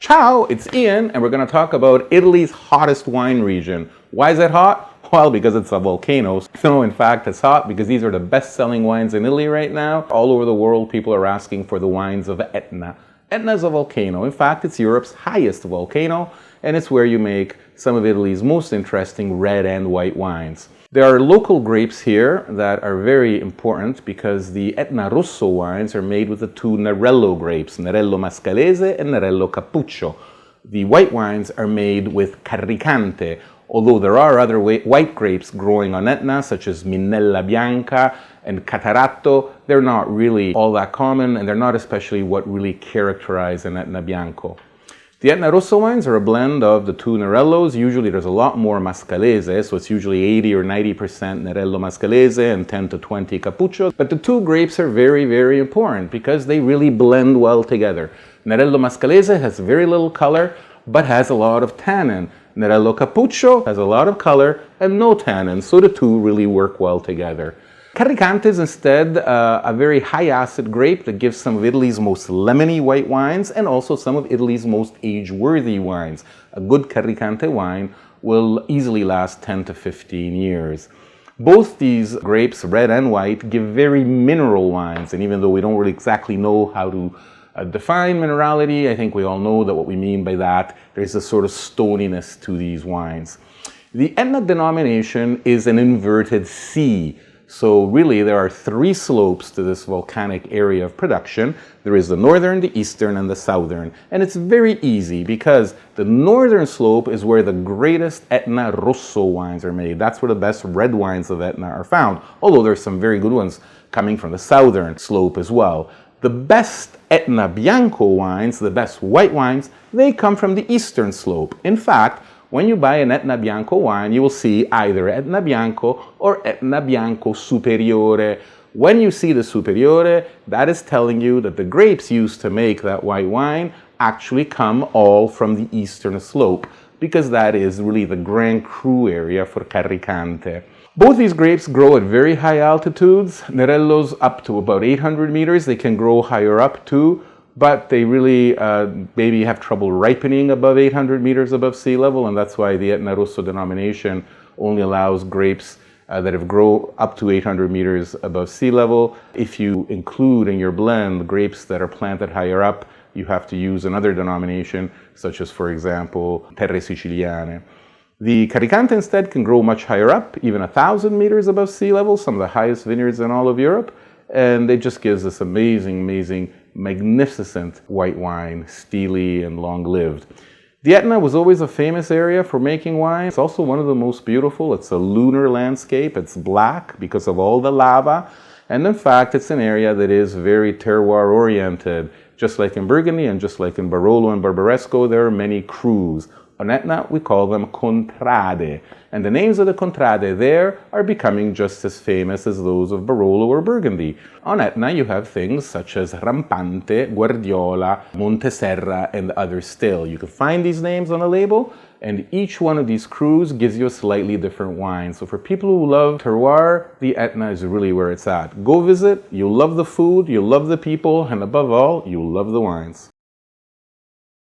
Ciao, it's Ian, and we're going to talk about Italy's hottest wine region. Why is it hot? Well, because it's a volcano. No, in fact, it's hot because these are the best-selling wines in Italy right now. All over the world, people are asking for the wines of Etna. Etna is a volcano. In fact, it's Europe's highest volcano, and it's where you make some of Italy's most interesting red and white wines. There are local grapes here that are very important because the Etna Rosso wines are made with the two Nerello grapes, Nerello Mascalese and Nerello Cappuccio. The white wines are made with Carricante, although there are other white grapes growing on Etna, such as Minella Bianca and Cataratto. They're not really all that common, and they're not especially what really characterize an Etna Bianco. The Etna Rosso wines are a blend of the two Nerellos. Usually there's a lot more Mascalese, so it's usually 80 or 90% Nerello Mascalese and 10 to 20 Cappuccio. But the two grapes are very, very important because they really blend well together. Nerello Mascalese has very little color, but has a lot of tannin. Nerello Cappuccio has a lot of color and no tannin, so the two really work well together. Carricante is instead a very high-acid grape that gives some of Italy's most lemony white wines and also some of Italy's most age-worthy wines. A good Carricante wine will easily last 10 to 15 years. Both these grapes, red and white, give very mineral wines, and even though we don't really exactly know how to define minerality, I think we all know that what we mean by that, there's a sort of stoniness to these wines. The Etna denomination is an inverted C. So really there are three slopes to this volcanic area of production. There is the northern, the eastern, and the southern. And it's very easy because the northern slope is where the greatest Etna Rosso wines are made. That's where the best red wines of Etna are found, although there's some very good ones coming from the southern slope as well. The best Etna Bianco wines, the best white wines, they come from the eastern slope. In fact, when you buy an Etna Bianco wine, you will see either Etna Bianco or Etna Bianco Superiore. When you see the Superiore, that is telling you that the grapes used to make that white wine actually come all from the eastern slope, because that is really the Grand Cru area for Carricante. Both these grapes grow at very high altitudes. Nerellos up to about 800 meters. They can grow higher up too, but they really maybe have trouble ripening above 800 meters above sea level, and that's why the Etna Rosso denomination only allows grapes that have grown up to 800 meters above sea level. If you include in your blend grapes that are planted higher up, you have to use another denomination, such as, for example, Terre Siciliane. The Carricante instead can grow much higher up, even 1,000 meters above sea level, some of the highest vineyards in all of Europe, and it just gives this amazing, magnificent white wine, steely and long-lived. The Etna was always a famous area for making wine. It's also one of the most beautiful. It's a lunar landscape. It's black because of all the lava. And in fact, it's an area that is very terroir-oriented. Just like in Burgundy and just like in Barolo and Barbaresco, there are many crus. On Etna, we call them contrade, and the names of the contrade there are becoming just as famous as those of Barolo or Burgundy. On Etna, you have things such as Rampante, Guardiola, Monteserra, and others still. You can find these names on a label, and each one of these crus gives you a slightly different wine. So for people who love terroir, the Etna is really where it's at. Go visit, you'll love the food, you'll love the people, and above all, you'll love the wines.